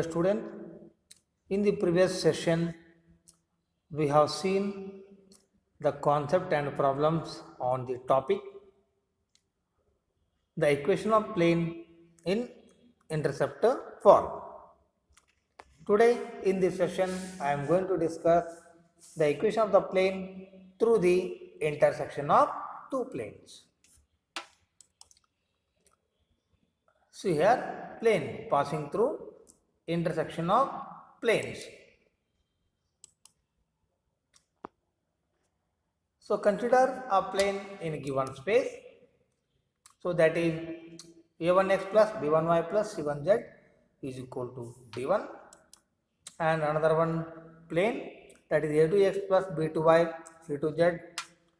Dear student, in the previous session, we have seen the concept and problems on the topic the equation of plane in interceptor form. Today, in this session, I am going to discuss the equation of the plane through the intersection of two planes. See here, plane passing through intersection of planes. So consider a plane in a given space. So that is a1x plus b1y plus c1z is equal to d1, and another one plane, that is a2x plus b2y c2z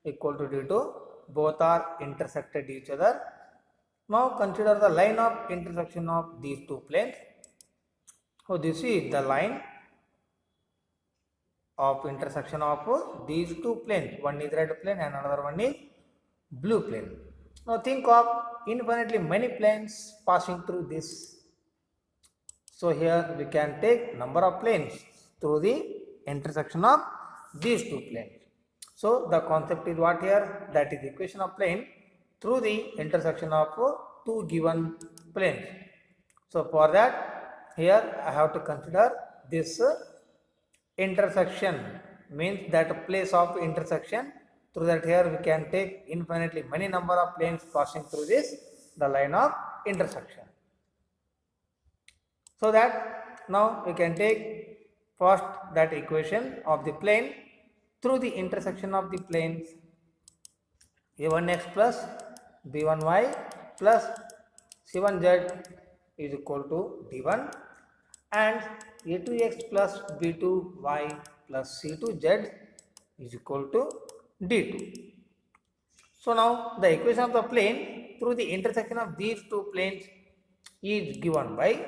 equal to d2. Both are intersected each other. Now consider the line of intersection of these two planes. So this is the line of intersection of these two planes. One is red plane and another one is blue plane. Now think of infinitely many planes passing through this. So here we can take number of planes through the intersection of these two planes. So the concept is what here? That is equation of plane through the intersection of two given planes. So for that, here I have to consider this intersection, means that place of intersection. Through that, here we can take infinitely many number of planes passing through this, the line of intersection. So that now we can take first that equation of the plane through the intersection of the planes a1x plus b1y plus c1z is equal to d1, and a2x plus b2y plus c2z is equal to d2. So now the equation of the plane through the intersection of these two planes is given by,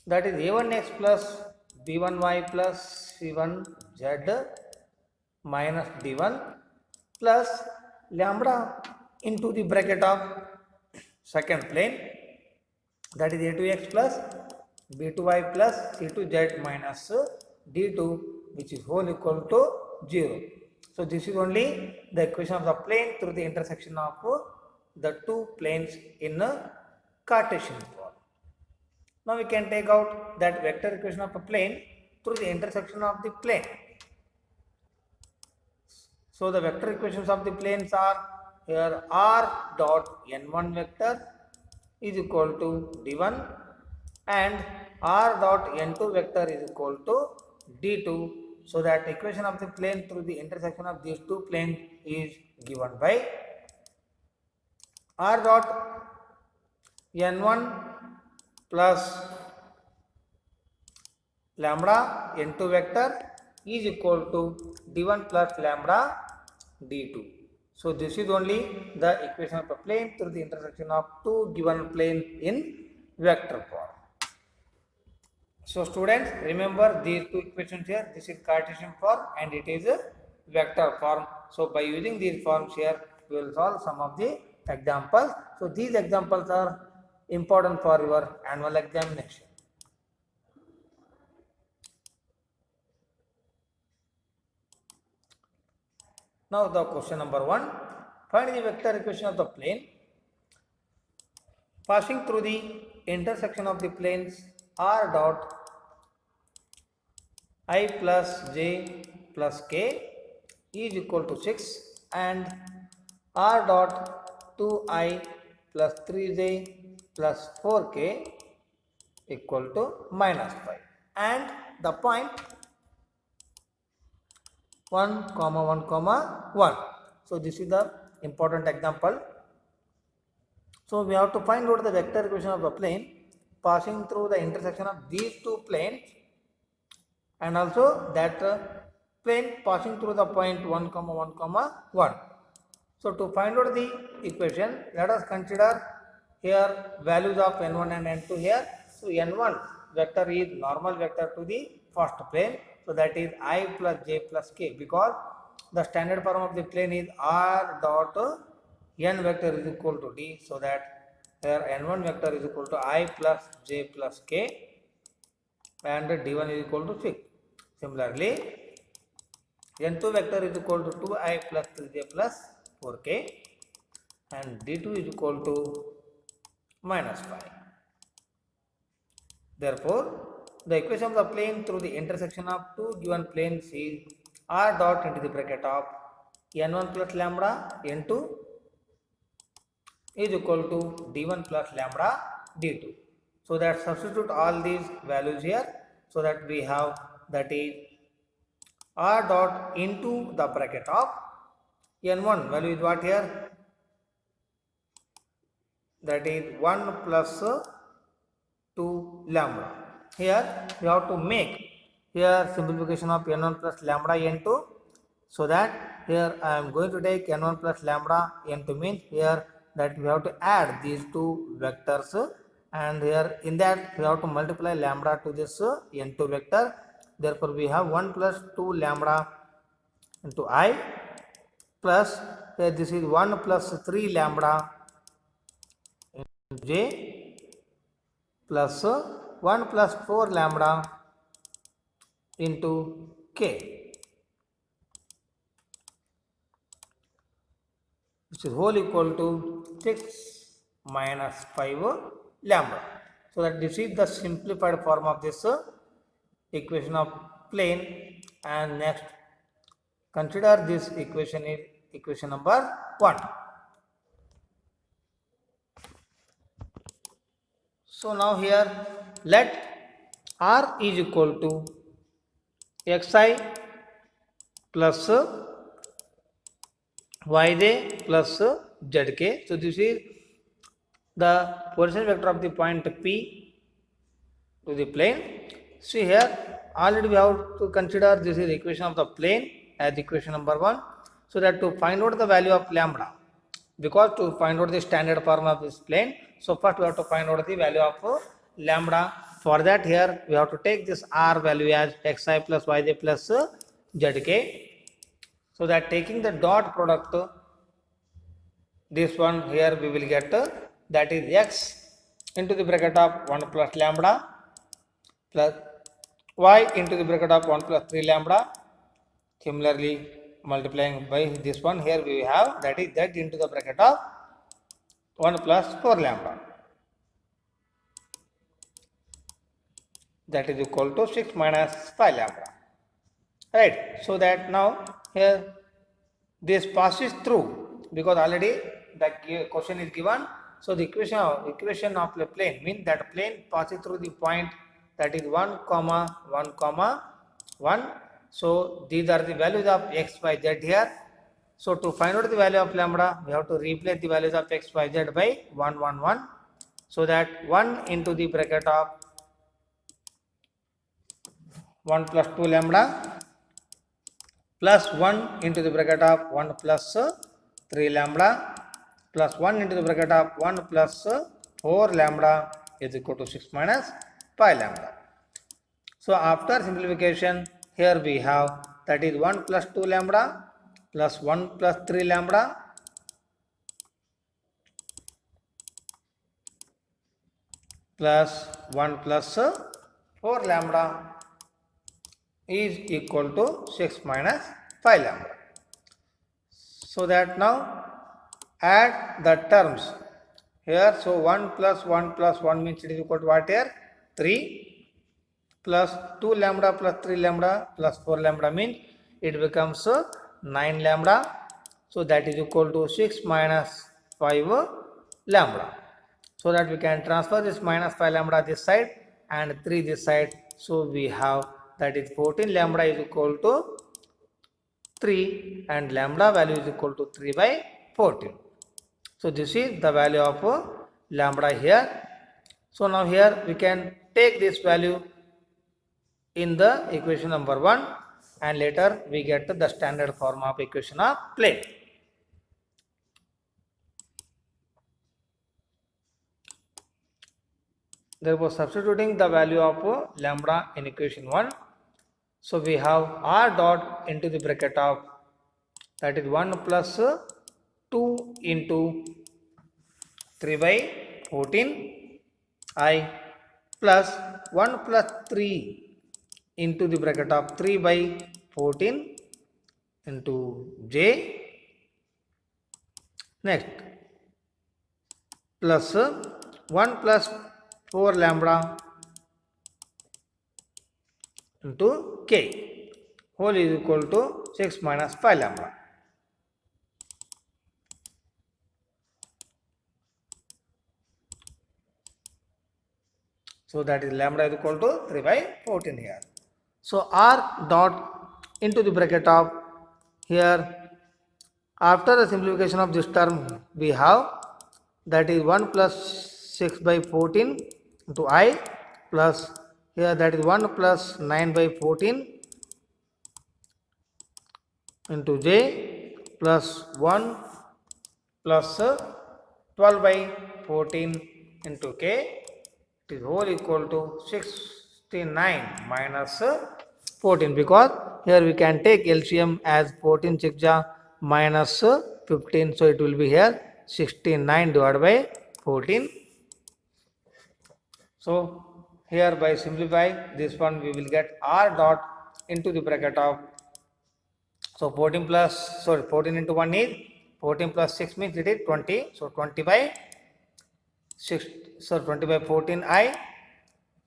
that is a1x plus b1y plus c1z minus d1 plus lambda into the bracket of second plane, that is a2x plus b2y plus c2z minus d2, which is whole equal to 0. So this is only the equation of the plane through the intersection of the two planes in a Cartesian form. Now we can take out that vector equation of a plane through the intersection of the plane. So the vector equations of the planes are here r dot n1 vector is equal to d1 and r dot n2 vector is equal to d2. So that equation of the plane through the intersection of these two planes is given by r dot n1 plus lambda n2 vector is equal to d1 plus lambda d2. So this is only the equation of a plane through the intersection of two given planes in vector form. So students, remember these two equations here, this is Cartesian form and it is a vector form. So by using these forms here, we will solve some of the examples. So these examples are important for your annual examination. Now the question number 1, find the vector equation of the plane passing through the intersection of the planes r dot I plus j plus k is equal to 6 and r dot 2I plus 3j plus 4k equal to minus 5, and the point 1, 1, 1. So this is the important example. So we have to find out the vector equation of the plane passing through the intersection of these two planes, and also that plane passing through the point 1, 1, 1. So to find out the equation, let us consider here values of n1 and n2 here. So n1 vector is normal vector to the first plane. So that is I plus j plus k, because the standard form of the plane is r dot n vector is equal to d. So that here n1 vector is equal to I plus j plus k. and d1 is equal to 6. Similarly, n2 vector is equal to 2i plus 3j plus 4k and d2 is equal to minus 5. Therefore, the equation of the plane through the intersection of two given planes is r dot into the bracket of n1 plus lambda n2 is equal to d1 plus lambda d2. So that substitute all these values here, so that we have that is r dot into the bracket of n1 value is what here, that is 1 plus 2 lambda. Here we have to make here simplification of n1 plus lambda n2, so that here I am going to take n1 plus lambda n2 means here that we have to add these two vectors, and here in that we have to multiply lambda to this n2 vector. Therefore, we have 1 plus 2 lambda into I plus here this is 1 plus 3 lambda into j plus 1 plus 4 lambda into k, which is whole equal to 6 minus 5 lambda. So that this is the simplified form of this equation of plane. And next, consider this equation is equation number 1. So now here let r is equal to xi plus yj plus zk. So this is the position vector of the point P to the plane. See here already we have to consider this is equation of the plane as equation number 1. So that to find out the value of lambda, because to find out the standard form of this plane, so first we have to find out the value of lambda. For that here we have to take this r value as xi plus yj plus zk. So that taking the dot product, this one here we will get that is x into the bracket of 1 plus lambda plus y into the bracket of 1 plus 3 lambda. Similarly, multiplying by this one here we have that is z into the bracket of 1 plus 4 lambda, that is equal to 6 minus 5 lambda, right. So that now here this passes through, because already the question is given. So the equation of the plane means that plane passes through the point that is 1 comma 1 comma 1. So these are the values of x, y, z here. So to find out the value of lambda, we have to replace the values of x, y, z by 1, 1, 1. So that 1 into the bracket of 1 plus 2 lambda plus 1 into the bracket of 1 plus 3 lambda plus 1 into the bracket of 1 plus 4 lambda is equal to 6 minus 5 lambda. So after simplification, here we have that is 1 plus 2 lambda plus 1 plus 3 lambda plus 1 plus 4 lambda is equal to 6 minus 5 lambda. So that now add the terms here. So 1 plus 1 plus 1 means it is equal to what here? 3 plus 2 lambda plus 3 lambda plus 4 lambda means it becomes 9 lambda. So that is equal to 6 minus 5 lambda. So that we can transfer this minus 5 lambda this side and 3 this side. So we have that is 14 lambda is equal to 3 and lambda value is equal to 3 by 14. So this is the value of lambda here. So now here we can take this value in the equation number 1 and later we get the standard form of equation of plane. Therefore, substituting the value of lambda in equation 1, so we have r dot into the bracket of that is 1 plus 2 into 3 by 14 I plus 1 plus 3 into the bracket of 3 by 14 into j, next plus 1 plus 4 lambda into k whole is equal to 6 minus 5 lambda. So that is lambda is equal to 3 by 14 here. So r dot into the bracket of here, after the simplification of this term we have that is 1 plus 6 by 14 into I plus here that is 1 plus 9 by 14 into j plus 1 plus 12 by 14 into k, it is whole equal to 69 minus 14, because here we can take LCM as 14 6 minus 15, so it will be here 69 divided by 14. So here by simplify this one we will get r dot into the bracket of, so 14 into 1 is 14 plus 6 means it is 20, so 20 by 6, so 20 by 14 I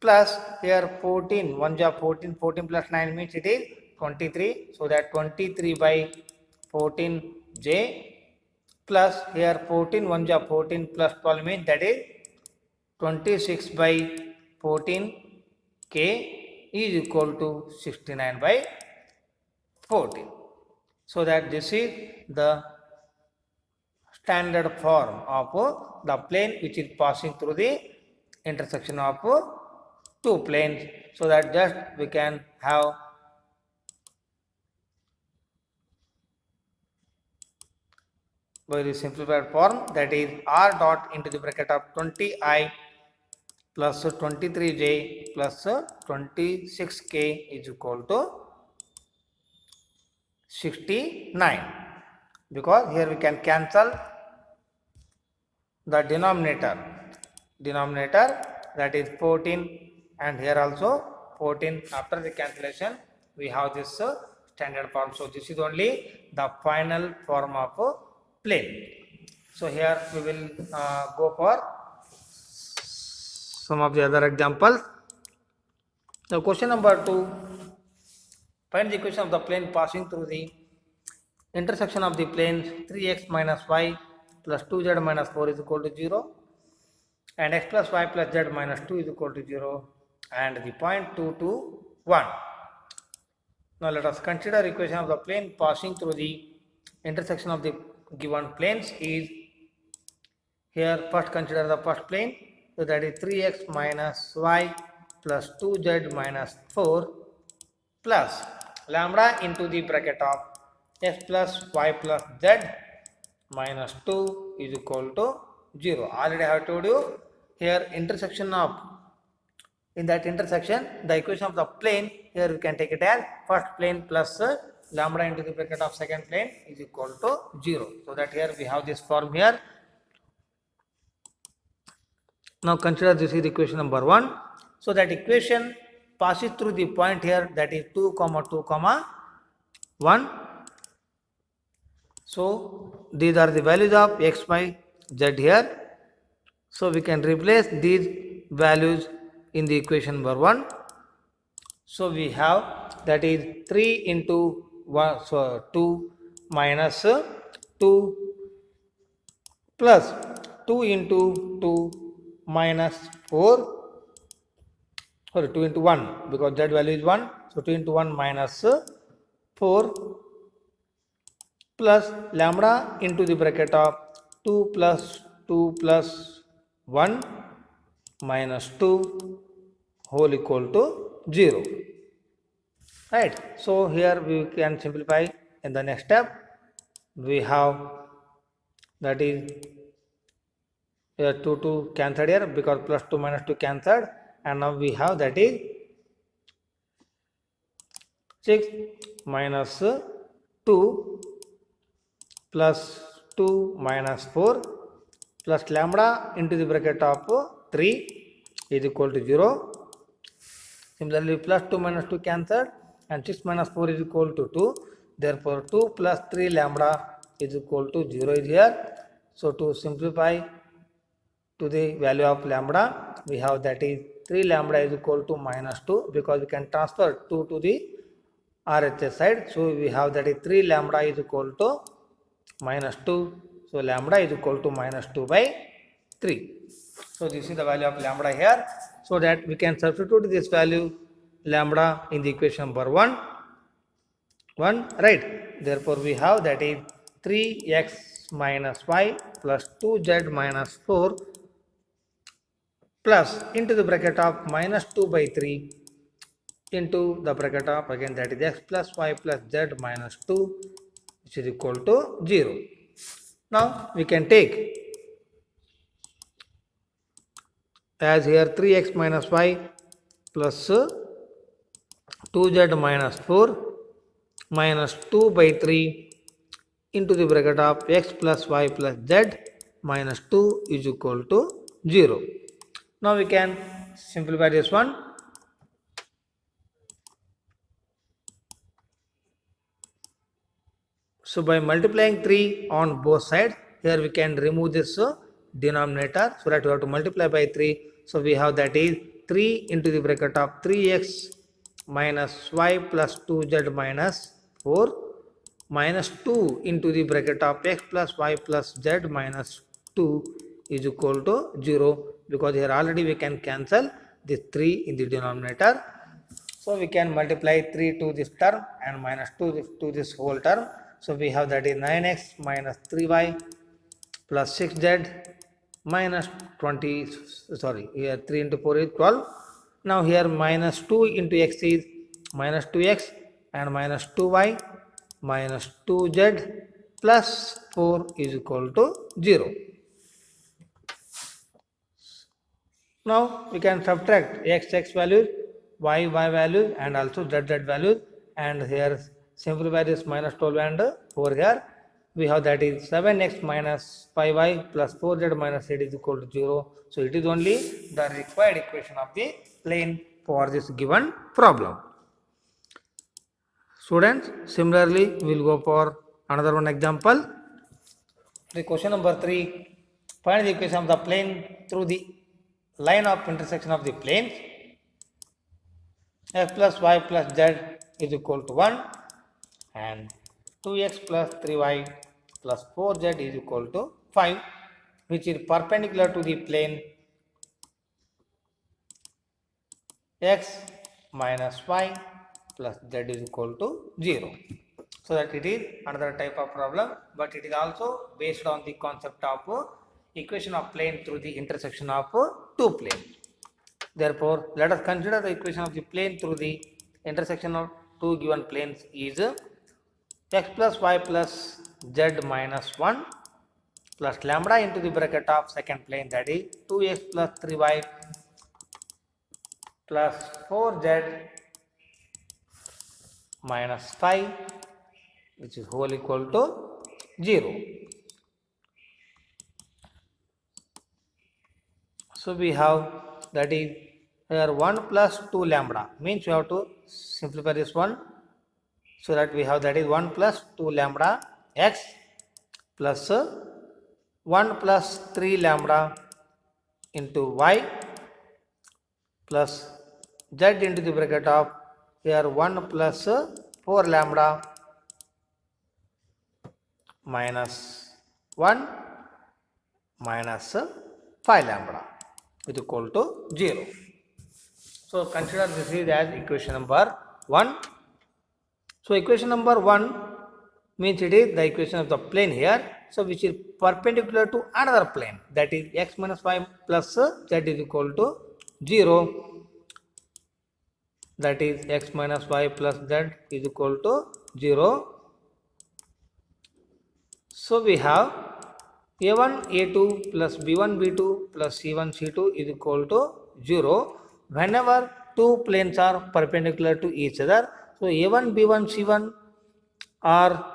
plus here 14 1 ja 14, 14 plus 9 means it is 23, so that 23 by 14 j plus here 14 1 ja 14 plus 12 means that is 26 by 14 k is equal to 69 by 14. So that this is the standard form of the plane which is passing through the intersection of two planes, so that just we can have very simplified form, that is r dot into the bracket of 20I plus 23j plus 26k is equal to 69, because here we can cancel the denominator that is 14 and here also 14. After the cancellation we have this standard form. So this is only the final form of plane. So here we will go for some of the other examples. Now question number 2, find the equation of the plane passing through the intersection of the planes 3x minus y plus 2z minus 4 is equal to 0 and x plus y plus z minus 2 is equal to 0 and the point 2 to 1. Now let us consider equation of the plane passing through the intersection of the given planes is, here first consider the first plane, so that is 3x minus y plus 2z minus 4 plus lambda into the bracket of x plus y plus z minus 2 is equal to 0. Already I have told you here intersection of, in that intersection the equation of the plane, here we can take it as first plane plus lambda into the bracket of second plane is equal to 0. So that here we have this form here. Now consider this is equation number 1. So that equation passes through the point here, that is 2 comma 2 comma 1. So these are the values of x, y, z here. So we can replace these values in the equation number 1. So we have that is 3 into 1, so 2 minus 2 plus 2 into 2 minus 4, sorry 2 into 1 because z value is 1, so 2 into 1 minus 4 plus lambda into the bracket of 2 plus 2 plus 1 minus 2 whole equal to 0. Right. So here we can simplify in the next step. We have that is here 2 2 cancelled here because plus 2 minus 2 cancelled, and now we have that is 6 minus 2 plus 2 minus 4 plus lambda into the bracket of 3 is equal to 0. Similarly, plus 2 minus 2 cancelled and 6 minus 4 is equal to 2. Therefore, 2 plus 3 lambda is equal to 0 is here. So, to simplify to the value of lambda, we have that is 3 lambda is equal to minus 2 because we can transfer 2 to the RHS side. So, we have that is 3 lambda is equal to minus 2. So, lambda is equal to minus 2 by 3. So, this is the value of lambda here. So, that we can substitute this value lambda in the equation number 1, right. Therefore, we have that is 3x minus y plus 2z minus 4 plus into the bracket of minus 2 by 3 into the bracket of again that is x plus y plus z minus 2 which is equal to 0. Now we can take as here 3x minus y plus 2z minus 4 minus 2 by 3 into the bracket of x plus y plus z minus 2 is equal to 0. Now we can simplify this one. So by multiplying 3 on both sides, here we can remove this denominator, so that we have to multiply by 3. So we have that is 3 into the bracket of 3x minus y plus 2z minus 4 minus 2 into the bracket of x plus y plus z minus 2 is equal to 0, because here already we can cancel this 3 in the denominator. So we can multiply 3 to this term and minus 2 to this whole term. So we have that is 9x minus 3y plus 6z minus 20, sorry, here 3 into 4 is 12. Now here minus 2 into x is minus 2x and minus 2y minus 2z plus 4 is equal to 0. Now we can subtract x values, y values and also z values, and here simplify this minus 12 and 4 here. We have that is 7x minus 5y plus 4z minus 8 is equal to 0. So it is only the required equation of the plane for this given problem. Students, similarly we will go for another one example. The question number 3, find the equation of the plane through the line of intersection of the planes. X plus y plus z is equal to 1 and 2x plus 3y plus 4z is equal to 5, which is perpendicular to the plane x minus y plus z is equal to 0. So that it is another type of problem, but it is also based on the concept of equation of plane through the intersection of two planes. Therefore, let us consider the equation of the plane through the intersection of two given planes is x plus y plus z minus 1 plus lambda into the bracket of second plane, that is 2x plus 3y plus 4z minus 5, which is whole equal to 0. So we have that is here 1 plus 2 lambda, means we have to simplify this one, so that we have that is 1 plus 2 lambda x plus 1 plus 3 lambda into y plus z into the bracket of here 1 plus 4 lambda minus 1 minus 5 lambda is equal to 0. So consider this is as equation number 1. So equation number 1 means it is the equation of the plane here, so which is perpendicular to another plane, that is x minus y plus z is equal to 0, that is x minus y plus z is equal to 0. So we have a1 a2 plus b1 b2 plus c1 c2 is equal to 0 whenever two planes are perpendicular to each other. So a1 b1 c1 are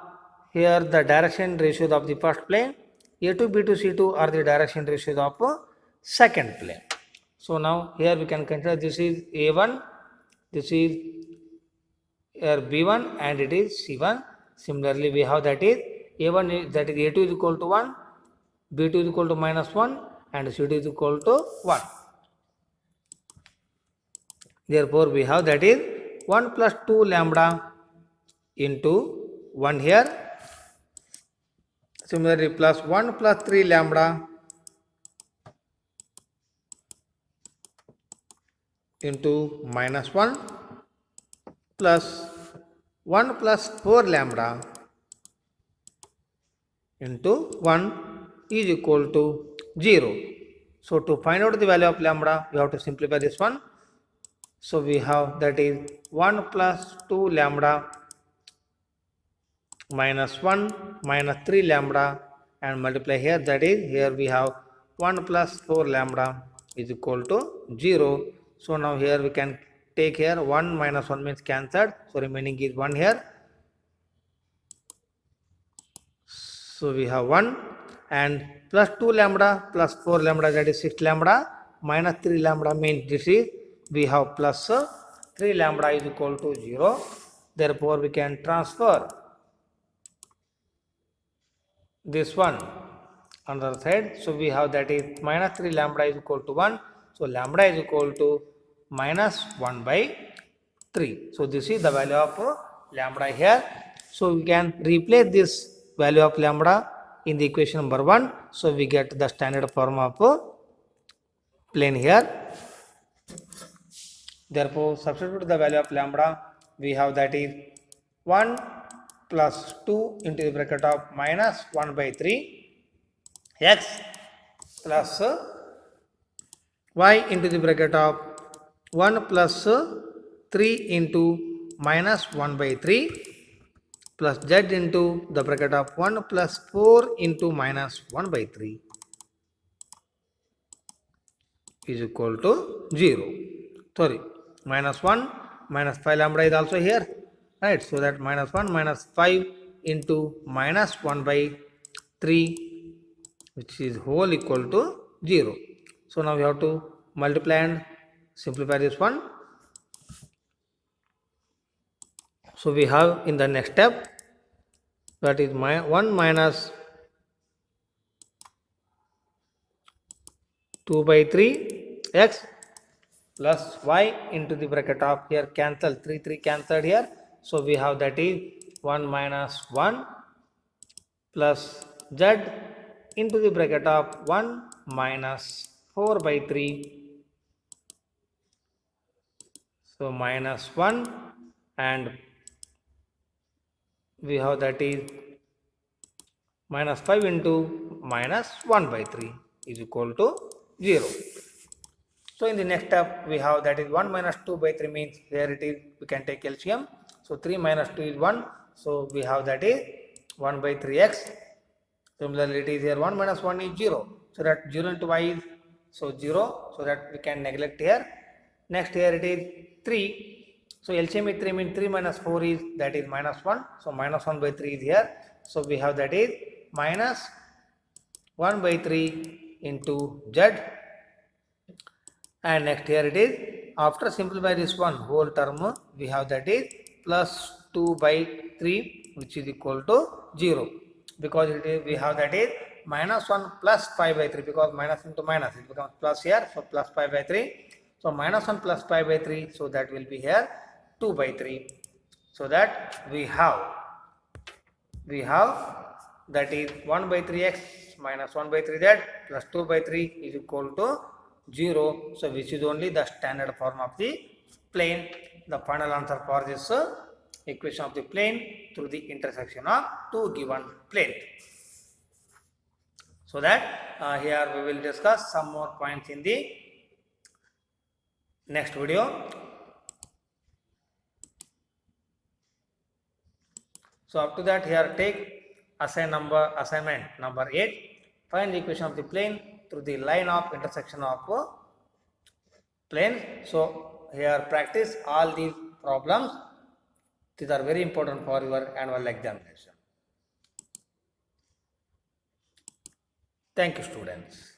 here the direction ratios of the first plane, a2 b2 c2 are the direction ratios of second plane. So now here we can consider this is A1, this is here B1 and it is C1. Similarly, we have that is A1 is, that is A2 is equal to 1, B2 is equal to minus 1 and C2 is equal to 1. Therefore, we have that is 1 plus 2 lambda into 1 here. Similarly, plus 1 plus 3 lambda into minus 1 plus 1 plus 4 lambda into 1 is equal to 0. So, to find out the value of lambda, we have to simplify this one. So, we have that is 1 plus 2 lambda minus 1 minus 3 lambda and multiply here, that is here we have 1 plus 4 lambda is equal to 0. So, now here we can take here 1 minus 1 means cancelled. So, remaining is 1 here. So, we have 1 and plus 2 lambda plus 4 lambda, that is 6 lambda minus 3 lambda means this is we have plus 3 lambda is equal to 0. Therefore, we can transfer this one on the other side. So, we have that is minus 3 lambda is equal to 1. So, lambda is equal to minus 1 by 3. So, this is the value of lambda here. So, we can replace this value of lambda in the equation number 1. So, we get the standard form of plane here. Therefore, substitute the value of lambda. We have that is 1 plus 2 into the bracket of minus 1 by 3 x plus y into the bracket of 1 plus 3 into minus 1 by 3 plus z into the bracket of 1 plus 4 into minus 1 by 3 is equal to 0. Sorry, minus 1 minus 5 lambda is also here, right? So that minus 1 minus 5 into minus 1 by 3 which is whole equal to 0. So now we have to multiply and simplify this one. So we have in the next step that is 1 minus 2 by 3 x plus y into the bracket of here cancel 3 cancelled here. So we have that is 1 minus 1 plus z into the bracket of 1 minus 4 by 3. So minus 1 and we have that is minus 5 into minus 1 by 3 is equal to 0. So in the next step we have that is 1 minus 2 by 3 means here it is we can take LCM. So 3 minus 2 is 1. So we have that is 1 by 3x. Similarly it is here 1 minus 1 is 0. So that 0 into y is so 0. So that we can neglect here. Next here it is 3. So LCM is 3 means 3 minus 4 is that is minus 1. So minus 1 by 3 is here. So we have that is minus 1 by 3 into z. And next here it is after simplify this one whole term we have that is plus 2 by 3 which is equal to 0 because it is we have that is minus 1 plus 5 by 3 because minus into minus it becomes plus here. So plus 5 by 3. So minus 1 plus 5 by 3. So that will be here 2 by 3. So that we have that is 1 by 3x minus 1 by 3z plus 2 by 3 is equal to 0. So which is only the standard form of the plane. The final answer for this equation of the plane through the intersection of two given planes. So that here we will discuss some more points in the next video. So up to that here take assignment number 8. Find the equation of the plane through the line of intersection of planes. So here practice all these problems. These are very important for your annual examination. Thank you, students.